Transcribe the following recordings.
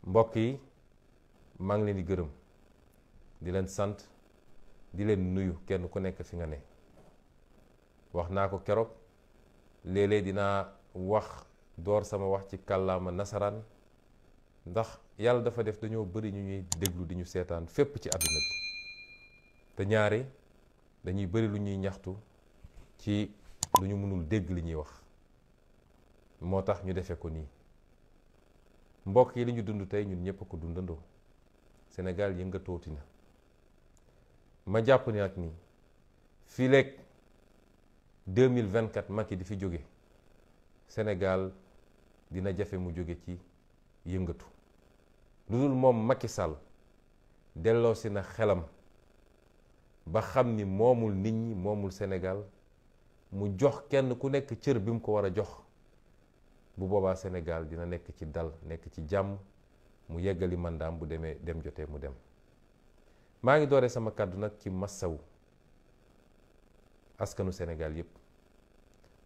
mbokk yi maa ngi leen di gërëm di leen sant di leen nuyu kenn ku nekk fi nga ne wax naa ko keroog léeg-léeg dinaa wax door sama wax ci kàllaama nasaraan ndax yàlla dafa def dañoo bëri ñu ñuy déglu di ñu seetaan fépp ci àdduna bi te ñaare dañuy bëri lu ñuy ñaxtu ci lu ñu mënul dégg li ñuy wax moo tax ñu defee ko nii mbokk yi li ñu dund tey ñun ñëpp ko dundandoo Sénégal yëngatooti na ma jàpp ni nag nii fii léegi 2024 Macky di fi jóge Sénégal dina jafe mu jóge ci yëngatu lu dul moom Macky Sall delloosi na xelam ba xam ni moomul nit ñi moomul Sénégal mu jox kenn ku nekk cër bi mu ko war a jox bu boobaa Sénégal dina nekk ci dal nekk ci jàmm mu yeggali mandaam bu demee dem jotee mu dem maa ngi doore sama kàddu nag ci massawu askanu Sénégal yépp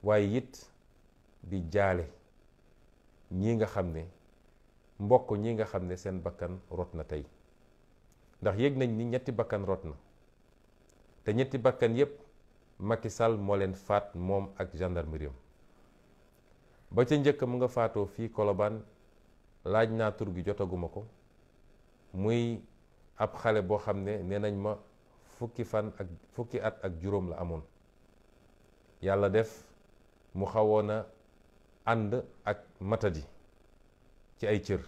waaye it di jaale ñi nga xam ne mbokk ñi nga xam ne seen bakkan rot na tey ndax yëg nañ ni ñetti bakkan rot na te ñetti bakkan yépp Macky Sall moo leen faat moom ak gendarmerie ba ca njëkk mu nga faatoo fii Colobane laaj naa tur gi jotaguma ko muy ab xale boo xam ne nee nañ ma fukki at ak juróom la amoon yàlla def mu xawoon a ànd ak matadi ci ay cër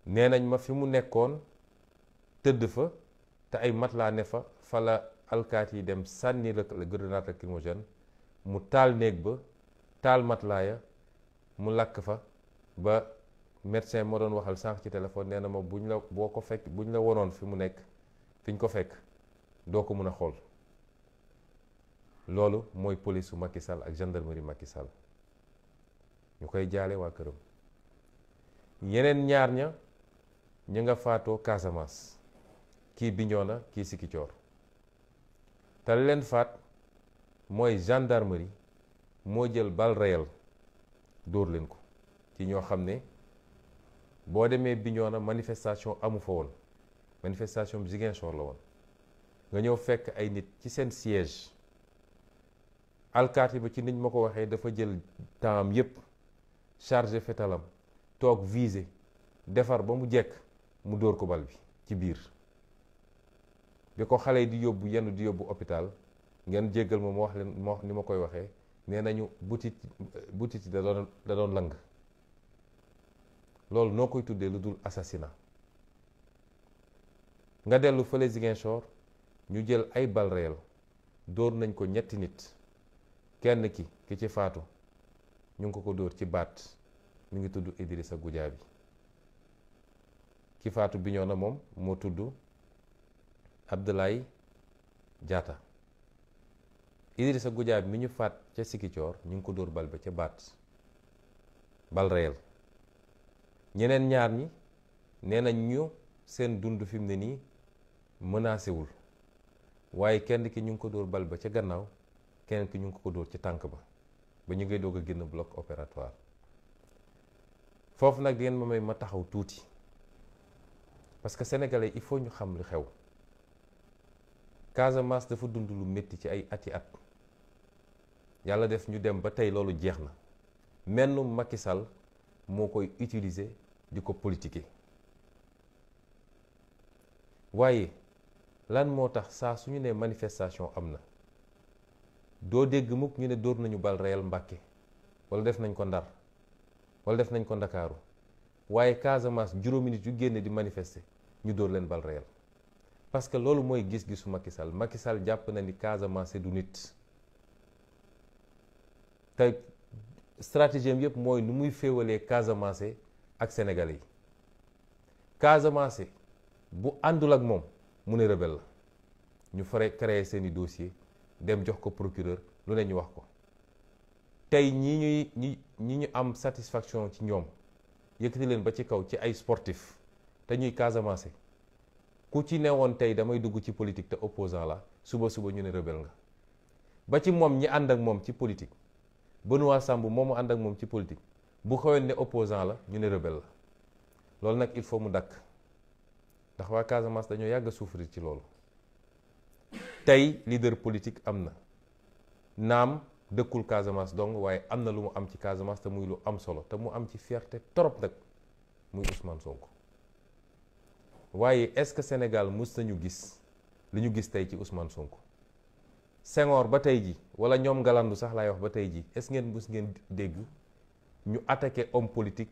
nee nañ ma fi mu nekkoon tëdd fa te ay matelas ne fa la alkaati yi dem sànni la grenade lacrymogène mu taal néeg ba taal matelas ya mu lakk fa ba médecin moo doon waxal sànq ci téléphone nee na ma buñ la wonoon fi mu nekk fi ñu ko fekk doo ko mën a xool loolu mooy police su Macky Sall ak gendarmerie Macky Sall ñu koy jaale waa këram yeneen ñaar ña ñu nga faatoo Casamance kii Bignona kii Ziguinchor te leen faat mooy gendarmerie moo jël balle réelle dóor leen ko ci ñoo xam ne boo demee Bignona manifestation amu fa woon manifestation bi Ziguinchor la woon nga ñëw fekk ay nit ci seen siège alkaati ba ci nit ma ko waxee dafa jël temps am yépp chargé fetalam toog visé defar ba mu jekk mu dóor ko bal bi ci biir bi ko xale yi di yóbbu hôpital ngeen jéggal ma wax leen ma wax ni ma koy waxee nee nañu butit yi da doon lang loolu noo koy tuddee lu dul assassinat nga dellu fële Ziguinchor ñu jël ay balles réelles dóor nañ ko ñetti nit kenn ki ci faatu ñu ngi ko dóor ci baat mi ngi tudd Idrissa Goudiaby ki faatu Bignona moom moo tudd Abdoulaye Diatta Idrissa Goudiaby mi ñu faat ca Ziguinchor ñu ngi ko dóor bal ba ca baat balle réelle ñeneen ñaar ñi nee nañ ñu seen dund fi mu ne nii menacé wul waaye kenn ki ñu ngi ko dóor bal ba ca gannaaw keneen ki ñu ngi ko dóor ci tànk ba ñu ngay doog a génn bloc opératoire foofu nag di ngeen ma may ma taxaw tuuti parce que sénégalais il faut ñu xam li xew Casamance dafa dund lu métti ci ay ati at yàlla def ñu dem ba tey loolu jeex na mennum Macky Sall moo koy utiliser di ko politiquer waaye lan moo tax saa su ñu nee manifestation am na doo dégg mukk ñu ne dóor nañu bal réel Mbàkke wala def nañ ko Ndar wala def nañ ko Ndakaaru waaye Casamance juróomi nit yu génne di manifester ñu dóor leen bal réel parce que loolu mooy gis-gisu Macky Sall Macky Sall jàpp na ni Casamance du nit te stratégie am yëpp mooy nu muy féewalee Casamance ak Sénégalais yi Casamance bu àndul ak moom mu ne rebelle la ñu fare créer seeni dossier dem jox ko procureur lu ne ñu wax ko tey ñi ñu am satisfaction ci ñoom yëkkati leen ba ci kaw ci ay sportif te ñuy Casamance ku ci newoon tey damay dugg ci politique te opposant la suba ñu ne rebelle nga ba ci moom ñi ànd ak moom ci politique Benoît Sambou moomu ànd ak moom ci politique bu xawoon ne opposant la ñu ne rebelle la loolu nag il faut mu dakk ndax waa Casamance dañoo yàgg a souffrir ci loolu. tey leader politique am na naam dëkkul Casamance donc waaye am na lu mu am ci Casamance te muy lu am solo te mu am ci fierté trop nag muy Ousmane Sonko. waaye est-ce que Sénégal mës nañu gis li ñu gis tey ci Ousmane Sonko Senghor ba tey ji wala ñoom Galandou sax laay wax ba tey ji est-ce ngeen mës ngeen dégg ñu attaqué homme politique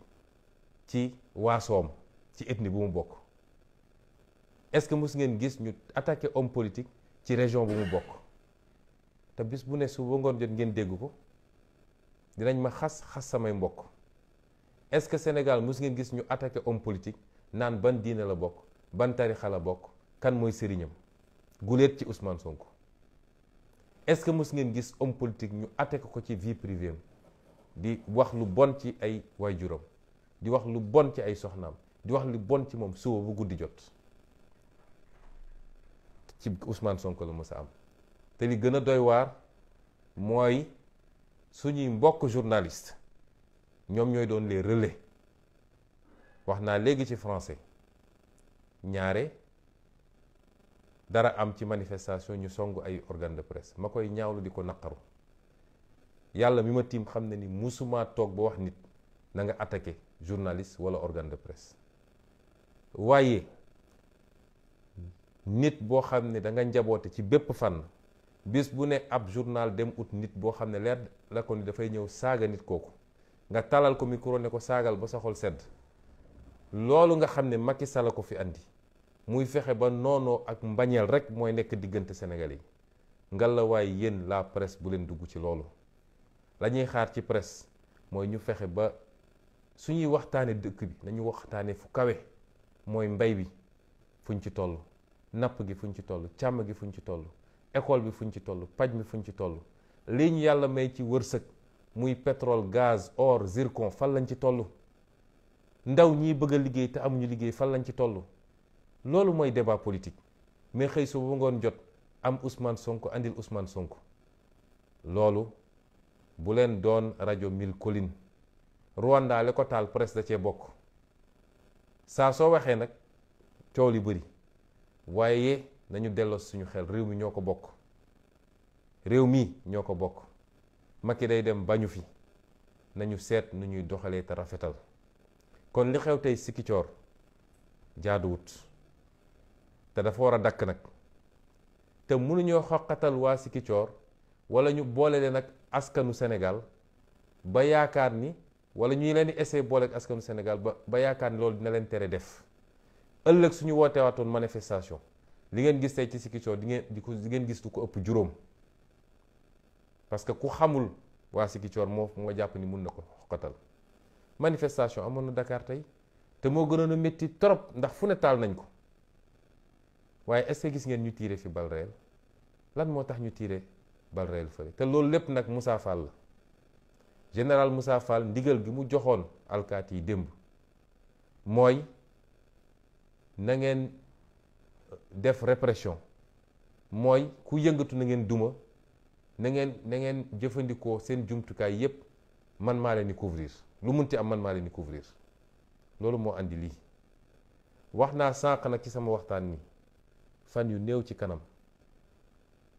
ci waasoom ci ethnie bu mu bokk? est-ce que mës ngeen gis ñu attaqué homme politique ci région bu mu bokk? te bis bu ne suba ngoon jot ngeen dégg ko dinañ ma xas samay mbokk. est-ce que Sénégal mës ngeen gis ñu attaqué homme politique naan ban diine la bokk, ban tarixa la bokk, kan mooy sëriñam? guléet ci Ousmane Sonko. est-ce que mës ngeen gis homme politique ñu attaqué ko ci vie privée am di wax lu bon ci ay waajuram, di wax lu bon ci ay soxnaam, di wax lu bon ci moom suba bu guddi jot? ci Ousmane Sonko la mës a am. te li gën a doy waar mooy suñuy mbokk journaliste ñoom ñooy doon les relais. wax naa léegi ci français ñaare dara am ci manifestation ñu song ay organe de presse ma koy ñaawlu di ko naqaru. yàlla mi ma tiim xam ne ni musuma toog ba wax nit na nga attaqué journaliste wala organe de presse. waaye nit boo xam ne da nga njaboote ci bépp fànn bis bu ne ab journal dem ut nit boo xam ne leer la ko ni dafay ñëw saaga nit kooku nga talal ko micro ne ko saagal ba sa xol sedd. loolu nga xam ne Macky Sall ko fi andi muy fexe ba noonoo ak mbañeel rek mooy nekk diggante Sénégal yi. ngalla waaye yéen la presse bu leen dugg ci loolu. la ñuy xaar ci presse mooy ñu fexe ba suñuy waxtaane dëkk bi nañu waxtaane fu kawe, mooy mbay bi fuñ ci toll, napp gi fuñ ci toll, càmm gi fuñ ci toll, école bi fuñ ci toll, paj mi fuñ ci toll, lii ñu yàlla may ci wërsëg muy pétrole, gaz, or, zircon fan lañ ci toll, ndaw ñiy bëgg a liggéey te amuñu liggéey fan lañ ci toll. loolu mooy débat politique. mais xëy su ba ngoon jot am Ousmane Sonko andil Ousmane Sonko, loolu bu leen doon rajo mille collines. Rwanda le ko taal presse da cee bokk. saa soo waxee nag coow li bëri, waaye nañu delloo suñu xel, réew mi ñoo ko bokk. réew mi ñoo ko bokk. Macky day dem bañu fi, nañu seet nu ñuy doxalee te rafetal. kon li xew tey Sikicoor jaaduwut te dafa war a dakk nag. te mënuñoo xoqatal waa Sikicoor wala ñu boole leen ak askanu Sénégal ba yaakaar ni, wala ñuy leen di essayer boole ak askanu Sénégal ba yaakaar ni loolu dina leen tere def. ëllëg suñu woote waatoon manifestation li ngeen gis tey ci Sikicoor di ngeen gis du ko ëpp juróom. parce que ku xamul waa Sikicoor moo jàpp ni mun na ko xoqatal. manifestation amoon na Dakar tey te moo gënoon a métti trop ndax fu ne taal nañ ko. waaye est-ce que gis ngeen ñu tiire fi bal réel? lan moo tax ñu tiire bal réel fële? te loolu lépp nag Moussa Fall la. général Moussa Fall ndigal gi mu joxoon alkaati yi démb mooy na ngeen def répression, mooy ku yëngatu na ngeen duma, na ngeen jëfandikoo seen jumtukaay yépp, man maa leen di couvrir, lu munti am man maa leen di couvrir. loolu moo andi lii. wax naa sànq nag ci sama waxtaan ni fan yu néew ci kanam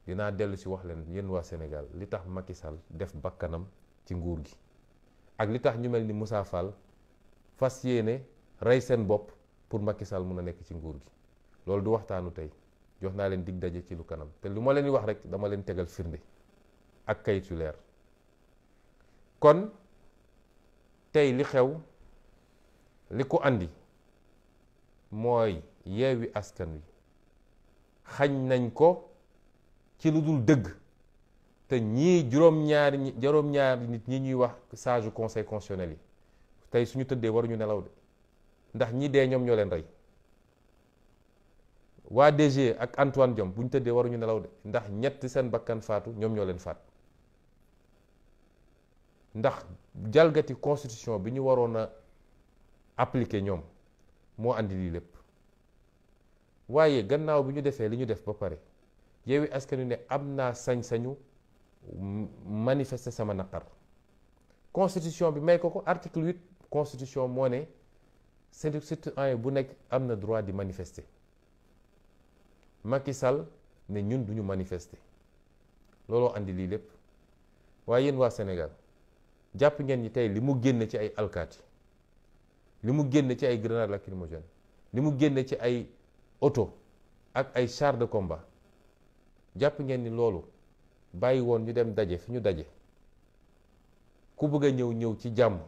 dinaa dellu si wax leen yéen waa Sénégal li tax Macky Sall def bakkanam ci nguur gi, ak li tax ñu mel ni Moussa Fall fas yéene rey seen bopp pour Macky Sall mun a nekk ci nguur gi. loolu du waxtaanu tey, jox naa leen dig daje ci lu kanam, te lu ma leen di wax rek dama leen tegal firnde ak kayit yu leer. kon tey li xew li ko andi mooy Yewwi Askan Wi xañ nañ ko ci lu dul dëgg, te ñii juróom-ñaari nit ñi ñuy wax sage conseil constitutionnel yi tey suñu tëddee waruñu nelaw de, ndax ñi dee ñoom ñoo leen rey. waa DG ak Antoine Diome bu ñu tëddee waruñu nelaw de, ndax ñett seen bakkan faatu ñoom ñoo leen faat. ndax jalgati constitution bi ñu waroon a appliquer ñoom moo andi lii lépp. waaye gannaaw bi ñu defee li ñu def ba pare, Yewwi Askan Wi ne am naa sañ-sañu manifester sama naqar. constitution bi may ko article 8 constitution moo ne citoyen bu nekk am na droit di manifester. Macky Sall ne ñun duñu manifester looloo andi lii lépp waaye yéen waa Sénégal jàpp ngeen ñi tey li mu génne ci ay alkaati, li mu génne ci ay grenades lacrymogènes, li mu génne ci ay oto ak ay chars de combat, jàpp ngeen ni loolu bàyyi woon ñu dem daje fi ñu daje ku bëgg a ñëw ci jàmm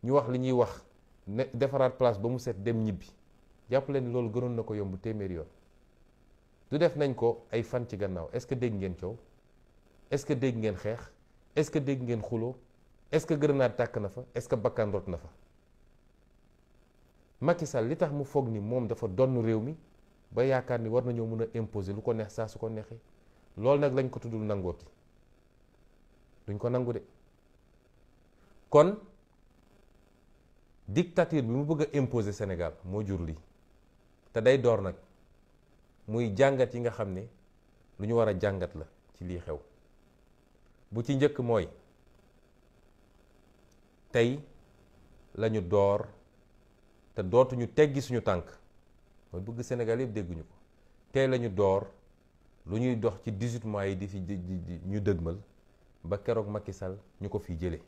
ñu wax li ñuy wax ne defaraat place ba mu set dem ñibbi, jàpp leen ni loolu gënoon na ko yomb téeméeri yoon. du def nañ ko ay fan ci gannaaw. Est-ce que dégg ngeen coow? Est-ce que dégg ngeen xeex? Est-ce que dégg ngeen xuloo? Est-ce que grenade tàkk na fa? Est-ce que bakkan rot na fa? Macky Sall li tax mu foog ni moom dafa donn réew mi ba yaakaar ni war nañoo mën a imposer lu ko neex saa su ko neexee, loolu nag lañ ko tuddul nangooti. duñ ko nangu de. kon dictature bi mu bëgg a imposer Sénégal moo jur lii te day door nag muy jàngat yi nga xam ne lu ñu war a jàngat la ci lii xew. bu ci njëkk mooy tey lañu door te dootuñu teggi suñu tànk, mooy bëgg Sénégal yëpp dégguñu ko. tey lañu door lu ñuy dox ci 18 mois yi di fi ñu dëgmal ba keroog Macky Sall ñu ko fi jëlee.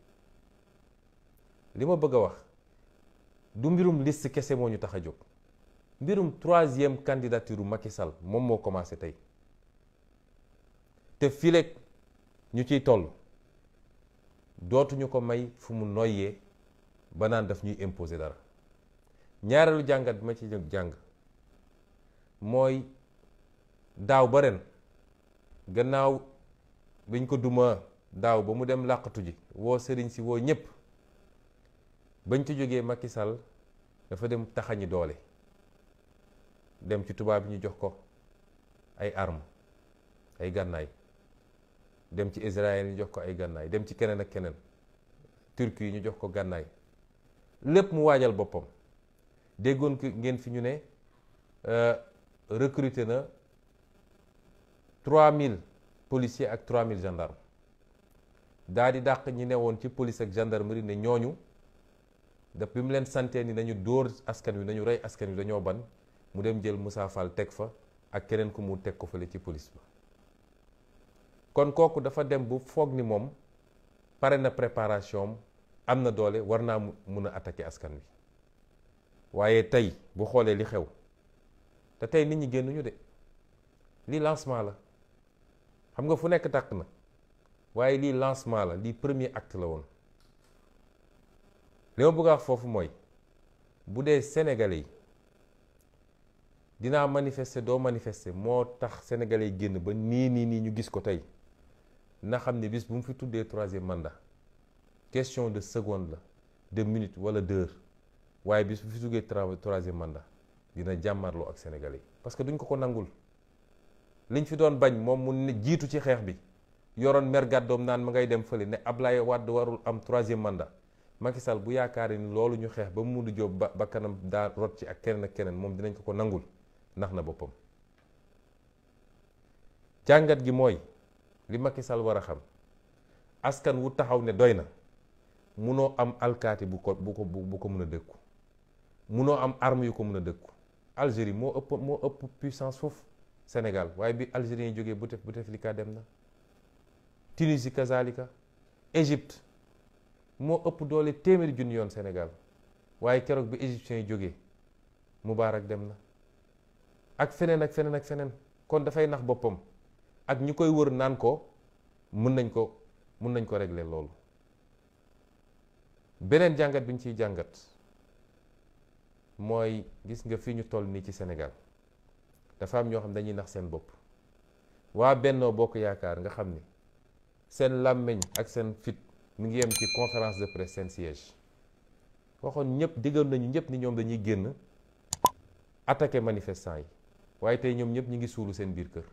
li ma bëgg a wax du mbirum liste kese moo ñu tax a jóg, mbirum 3e candidature Macky Sall moom moo commencé tey te fileeg ñu ciy toll dootuñu ko may fu mu noyyee ba naan daf ñuy imposer dara. ñaareelu jàngat bi ma ci jàng mooy daaw ba ren gannaaw biñ ko duma daaw ba mu dem làqatu ji woo sëriñ si woo ñëpp bañ ci jógee Macky Sall dafa dem taxañi doole, dem ci tubaab bi ñu jox ko ay armes ay gànnaay, dem ci Israël ñu jox ko ay gànnaay, dem ci keneen ak keneen, Turquie yi ñu jox ko gànnaay, lépp mu waajal boppam. déggoon ki ngeen fi ñu ne recruter na 3000 policiers ak 3000 gendarmes daa di dàq ñi ne woon ci police ak gendarmerie ne ñooñu daf bi mu leen santee ni nañu dóor askan wi nañu rey askan wi dañoo ban, mu dem jël Moussa Fall teg fa ak keneen ku mu teg ko fële ci police ba. kon kooku dafa dem bu foog ni moom pare na préparation am na doole war naa mun a attaquer askan wi. waaye tey bu xoolee li xew te tey nit ñi génnuñu de, lii lancement la. xam nga fu nekk tàkk na waaye lii lancement la, lii premier acte la woon. li ma bëgg a wax foofu mooy bu dee sénégalais yi dinaa manifester doo manifester moo tax sénégalais yi génn ba nii ñu gis ko tey, na xam ne bis bu mu fi tuddee 3e mandat question de seconde la, de minute wala d'heure, waaye bis bu fi tuddee 3e mandat dina jàmmarloo ak sénégalais yi parce que duñ ko nangul. liñ fi doon bañ moom mu jiitu ci xeex bi yoroon mer gàddoom naan ma ngay dem fële ne Ablaye Wade warul am 3e mandat. Macky Sall bu yaakaaree ni loolu ñu xeex ba mu mundu jóob ba kanam daa rot ci ak keneen moom dinañ ko nangul, ndax na boppam. jàngat gi mooy li Macky Sall war a xam, askan wu taxaw ne doy na munoo am alkaati bu ko mën a dëkku, munoo am arme yu ko mën a dëkku. Algérie moo ëpp puissance foofu Sénégal, waaye bi Algérien yi jógee Bouteflika dem na. Tunisie kazalika, Égypte moo ëpp doole téeméeri junni yoon Sénégal, waaye keroog bi égyptiens yi jógee Moubarak dem na. ak feneen ak feneen ak feneen. kon dafay nax boppam ak ñi koy wër naan ko mën nañ ko régler loolu. beneen jàngat bi ñu ciy jàngat mooy gis nga fi ñu toll nii ci Sénégal dafa am ñoo xam dañuy nax seen bopp. waa Bennoo Bokk Yaakaar nga xam ni seen làmmiñ ak seen fit mi ngi yem ci conférence de presse seen siège waxoon ñëpp diggoon nañu ñëpp ni ñoom dañuy génn attaquer manifestants yi, waaye tey ñoom ñëpp ñi ngi suulu seen biir kër.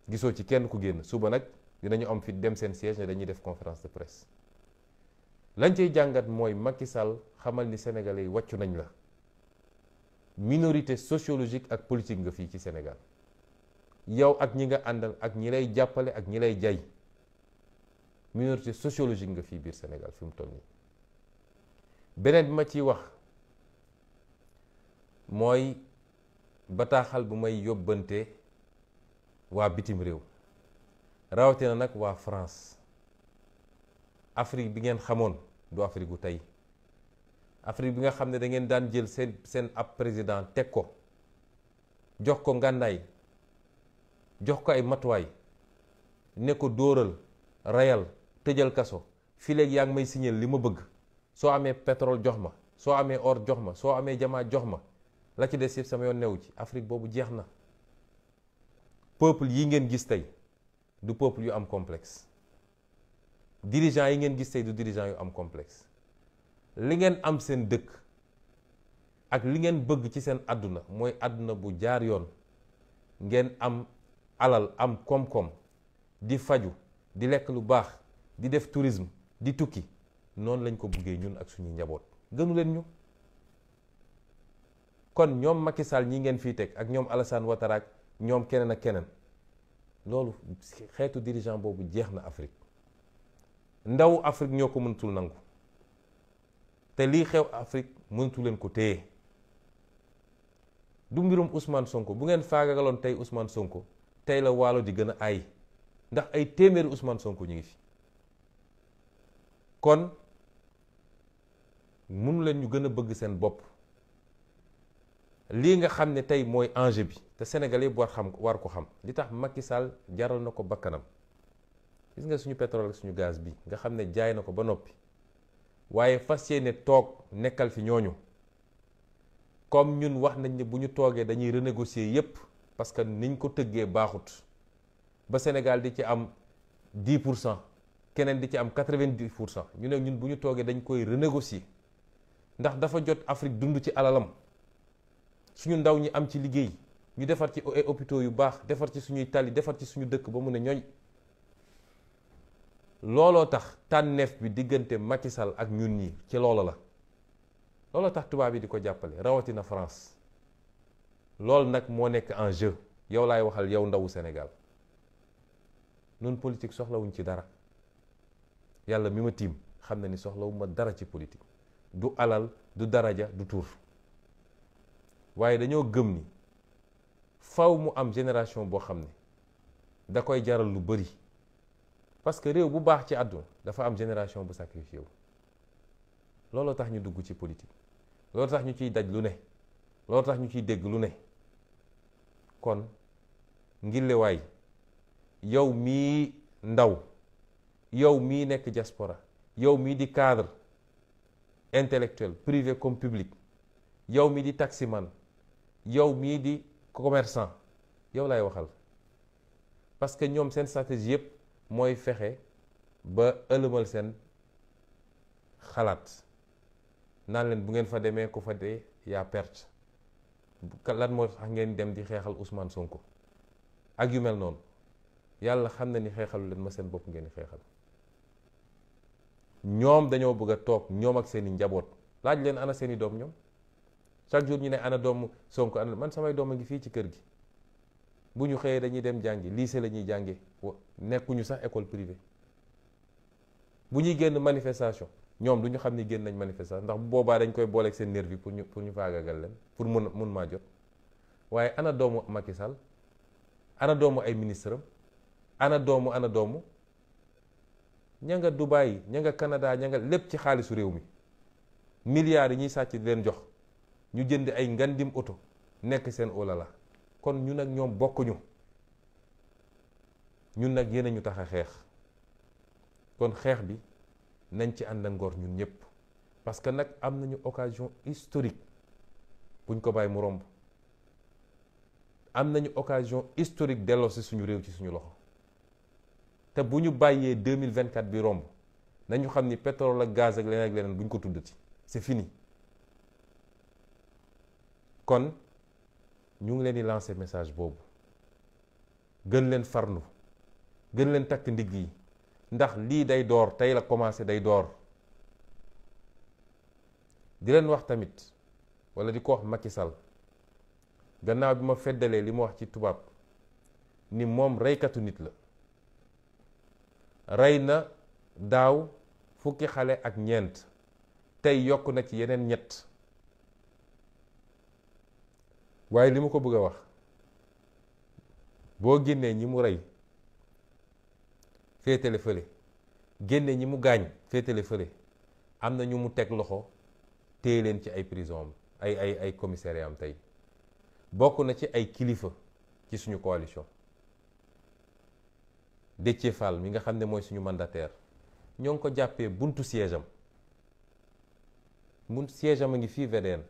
gisoo ci kenn ku génn. suba nag dinañu am fit dem seen siège ne dañuy def conférence de presse. lañ cay jàngat mooy Macky Sall xamal ni sénégalais yi wàccu nañ la. minorité sociologique ak politique nga fii ci Sénégal, yow ak ñi nga àndal ak ñi lay jàppale ak ñi lay jay, minorité sociologique nga fii biir Sénégal fi mu toll nii. beneen bi ma ciy wax mooy bataaxal bu may yóbbante waa bitim réew rawatina nag waa France. Afrique bi ngeen xamoon du Afrique gu tey Afrique bi nga xam ne da ngeen daan jël seen ab président teg ko jox ko ngànnaay jox ko ay matuwaay ne ko dóoral rayal tëjal kaso fii léegi yaa ngi may signal li ma bëgg soo amee pétrole jox ma soo amee or jox ma soo amee jamaa jox ma la ci des yëpp sama yoon newu ci. Afrique boobu jeex na. peuple yi ngeen gis tey du peuple yu am complexe. dirigeant yi ngeen gis tey du dirigeant yu am complexe. li ngeen am seen dëkk ak li ngeen bëgg ci seen àdduna mooy àdduna bu jaar yoon. ngeen am alal am koom-koom di faju di lekk lu baax di def tourisme di tukki noonu lañ ko bëggee ñun ak suñuy njaboot gënu leen ñu. kon ñoom Macky Sall ñi ngeen fii teg ak ñoom Alassane Ouattara ak ñoom keneen ak keneen loolu xeetu dirigeant boobu jeex na Afrique. ndaw Afrique ñoo ko mënatul nangu te lii xew Afrique mënatu leen ko téye. du mbirum Ousmane Sonko bu ngeen faagagaloon tey Ousmane Sonko tey la waalo di gën a ay ndax ay téeméeri Ousmane Sonko ñu ngi fi. kon mënu leen ñu gën a bëgg seen bopp. lii nga xam ne tey mooy enjeu bi te Sénégal yëpp war ko xam li tax Macky Sall jaral na ko bakkanam. gis nga suñu pétrole ak suñu gaz bi nga xam ne jaay na ko ba noppi waaye fas yéene toog nekkal fi ñooñu comme ñun wax nañ ne bu ñu toogee dañuy renégocier yépp parce que niñ ko tëggee baaxut ba Sénégal di ci am 10% keneen di ci am 90%. ñu ne ñun bu ñu toogee dañ koy renégocier ndax dafa jot Afrique dund ci alalam suñu ndaw ñi am ci liggéey ñu defar ci ay hôpitaux yu baax defar ci suñuy tali defar ci suñu dëkk ba mu ne ñooñ. looloo tax tànneef bi diggante Macky Sall ak ñun ñi ci loolo la. looloo tax tubaab yi di ko jàppale rawatina France. loolu nag moo nekk en jeu yow laay waxal yow ndawu Sénégal. nun politique soxlawuñ ci dara yàlla mi ma tiim xam na ni soxlawuma dara ci politique. du alal du daraja du tur. waaye dañoo gëm ni faw mu am génération boo xam ne da koy jaral lu bari. parce que réew bu baax ci àdduna dafa am génération bu sacrifié wu. looloo tax ñu dugg ci politique. looloo tax ñu ciy daj lu ne. looloo tax ñu ciy dégg lu ne. kon ngillewaay yow mii ndaw yow mii nekk diaspora yow mii di cadre intellectuel privé comme public yow mii di taximan yow mii di commerçant yow laay waxal. parce que ñoom seen stratégie yépp mooy fexe ba ëlëmal seen xalaat naan leen bu ngeen fa demee ku fa dee yaa perte lan moo tax ngeen dem di xeexal Ousmane Sonko ak yu mel noonu. yàlla xam na ni xeexalu leen ma seen bopp ngeen di xeexal. ñoom dañoo bëgg a toog ñoom ak seeni njaboot laaj leen ana seeni doom ñoom chaque jour ñu ne ana doomu Sonko ana man samay doom a ngi fii ci kër gi bu ñu xëyee dañuy dem jàngi lycée la ñuy jànge nekkuñu sax école privée. bu ñuy génn manifestation ñoom du ñu xam ni génn nañ manifestation ndax bu boobaa dañ koy booleeg seen nervi pour ñu faagagal leen pour mun maa jot. waaye ana doomu Macky Sall ana doomu ay ministre am ana doomu ña nga Dubaï ña nga Canada ña nga lépp ci xaalisu réew mi milliards yi ñuy sàcc di leen jox ñu jënd ay ngandim oto nekk seen olala. kon ñun nag ñoom bokkuñu ñun nag yéen a ñu tax a xeex. kon xeex bi nañ ci ànd ngor ñun ñëpp parce que nag am nañu occasion historique buñ ko bàyyi mu romb. am nañu occasion historique delloo si suñu réew ci suñu loxo te bu ñu bàyyee 2024 bi romb nañu xam ni pétrole ak gaz ak leneen buñ ko tuddati c'est fini. kon ñu ngi leen di lancer message boobu gën leen farlu gën leen takk ndigg yi ndax lii day door tey la commencé day door. di leen wax tamit wala di ko wax Macky Sall gannaaw bi ma feddalee li ma wax ci tubaab ni moom reykatu nit la. rey na daaw fukki xale ak ñeent tey yokk na ci yeneen ñett waaye li ma ko bëgg a wax boo génnee ñi mu rey féetale fële génne ñi mu gaañ féetale fële am na ñu mu teg loxo téye leen ci ay prison am ay commissariat am tey bokk na ci ay kilifa ci suñu coalition. Déthié Fall mi nga xam ne mooy suñu mandataire ñoo ngi ko jàppee buntu siège am a ngi fii VDN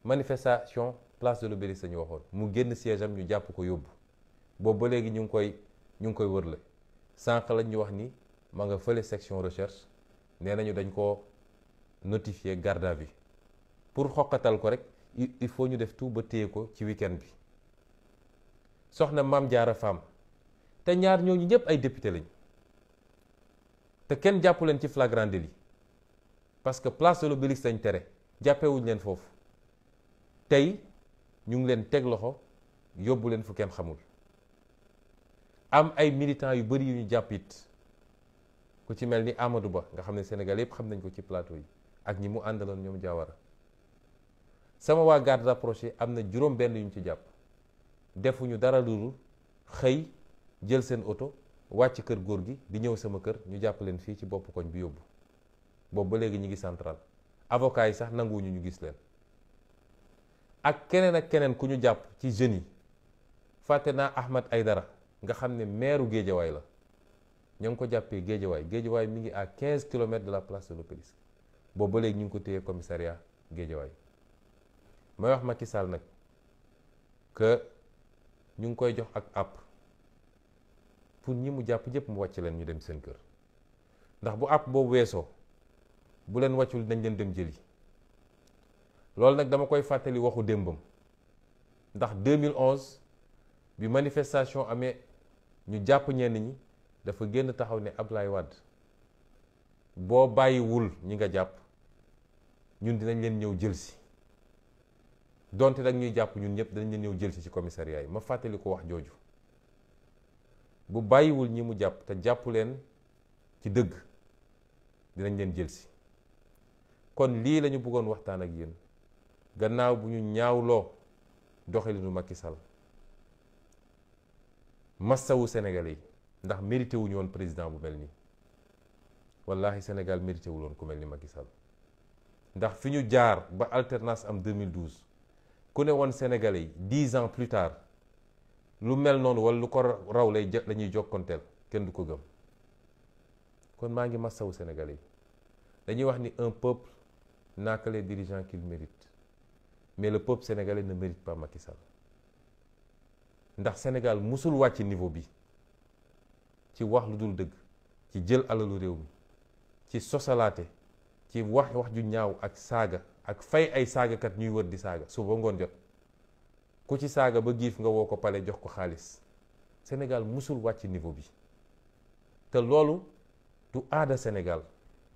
manifestation place de l'Obélisque ñu waxoon mu génn siège am ñu jàpp ko yóbbu boobu ba léegi ñu ngi koy wërle sànq lañ ñu wax ni ma nga fële section recherche nee nañu dañ ko notifier garde à vue pour xoqatal ko rek il faut ñu def tout ba téye ko ci week-end bi. soxna Mame Diarra Fam te ñaar ñooñu ñëpp ay député lañ te kenn jàppu leen ci flagrant délit parce que place de l'Obélisque lañ tere jàppewuñ leen foofu tey ñu ngi leen teg loxo yóbbu leen fu kenn xamul. am ay militants yu bëri yu ñu jàpp it ku ci mel ni Amadou Ba nga xam ne Sénégal yëpp xam nañ ko ci plateau yi ak ñi mu àndaloon ñoom Diawara sama waa garde rapproché am na juróom benn yu ñu ci jàpp defuñu dara lu xëy jël seen oto wàcc kër góor gi di ñëw sama kër ñu jàpp leen fii ci bopp koñ bi yóbbu boobu ba léegi ñu ngi central avocat yi sax nanguwuñu ñu gis leen ak keneen ku ñu jàpp ci jeunes yi fàtte naa Ahmed Aïdara nga xam ne maire Guédiawaye la ñoo ngi ko jàppee Guédiawaye mi ngi à 15 kilomètres de la place de l'Obélisque boobu ba léegi ñu ngi ko téye commissariat Guédiawaye may wax Macky Sall nag que ñu ngi koy jox ak app pour ñi mu jàpp ñëpp mu wàcc leen ñu dem seen kër ndax bu app boobu weesoo bu leen wàccul dañ leen dem jëli loolu nag dama koy fàttali waxu démbam ndax 2011 bi manifestation amee ñu jàpp ñenn ñi dafa génn taxaw ne Ablaye Wade boo bàyyiwul ñi nga jàpp ñun dinañ leen ñëw jël si donte nag ñuy jàpp ñun ñëpp dinañ leen ñëw jël si ci commissariat yi ma fàttali ko wax jooju bu bàyyiwul ñi mu jàpp te jàpp leen ci dëgg dinañ leen jël si kon lii lañu bëggoon waxtaan ak yéen gannaaw bu ñu ñaawloo doxalinu Macky Sall massawu Sénégalais yi ndax mérité wuñu woon président bu mel nii wallahi Sénégal mérité wul woon ku mel ni Macky Sall ndax fi ñu jaar ba alternance am 2012 ku ne woon Sénégalais yi 10 ans plus tard lu mel noonu wala lu ko raw la ñuy jokkonteel kenn du ko gëm kon maa ngi massawu Sénégalais yi dañuy wax ni un peuple n'a que les dirigeants qu'il mérite mais le peuple sénégalais ne mérite pas Macky Sall ndax Sénégal musul wàcc niveau bi ci wax lu dul dëgg ci jël alalu réew mi ci sosalaate ci wax ju ñaaw ak saaga ak fay ay saagakat ñuy wër di saaga suba ngoon jot ku ci saaga ba giif nga woo ko pale jox ko xaalis Sénégal musul wàcc niveau bi te loolu du aada Sénégal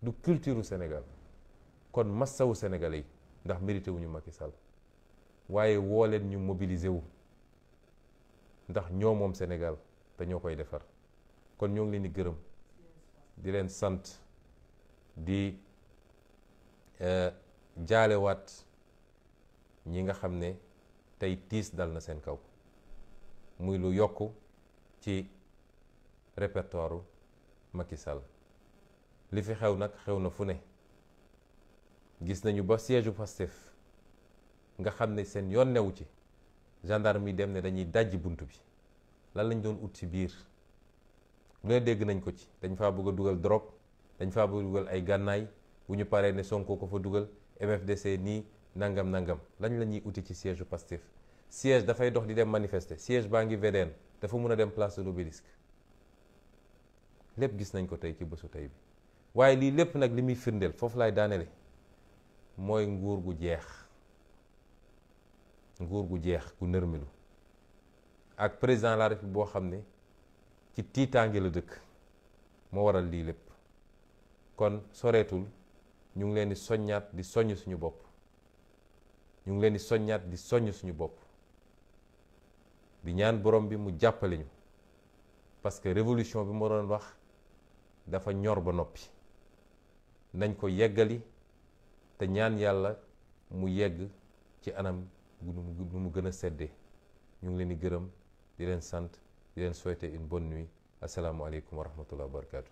du culture Sénégal kon massawu Sénégalais yi ndax mérité wuñu Macky Sall waaye woo leen ñu mobiliser wu ndax ñoo moom Sénégal te ñoo koy defar kon ñoo ngi leen di gërëm di leen sant di jaalewaat ñi nga xam ne tey tiis dal na seen kaw muy lu yokk ci répertoire Macky Sall li fi xew nag xew na fu ne gis nañu ba siège u Pastef nga xam ne seen yoon newu ci gendarme yi dem ne dañuy dajji bunt bi lan lañ doon ut ci biir lu ne dégg nañ ko ci dañ faa bëgg a dugal drogue dañ faa bëgg a dugal ay gànnaay bu ñu paree ne Sonko ko fa dugal MFDC nii nangam lañ la ñuy uti ci siège u Pastef siège dafay dox di dem manifester siège baa ngi VDN dafa mun a dem place de l'Obélisque lépp gis nañ ko tey ci bésu tey bi waaye lii lépp nag li muy firndeel foofu laay daanele mooy nguur gu jeex gu nërmilu ak président de la République boo xam ne ci tiitaange la dëkk moo waral lii lépp kon soreetul ñu ngi leen di soññaat di soññ suñu bopp di ñaan borom bi mu jàppale ñu parce que révolution bi ma doon wax dafa ñor ba noppi nañ ko yeggali te ñaan yàlla mu yegg ci anam nu mu gën a seddee. ñu ngi leen di gërëm di leen sant di leen souhaiter une bonne nuit asalaamualeykum wa rahmatullah wa barakatu.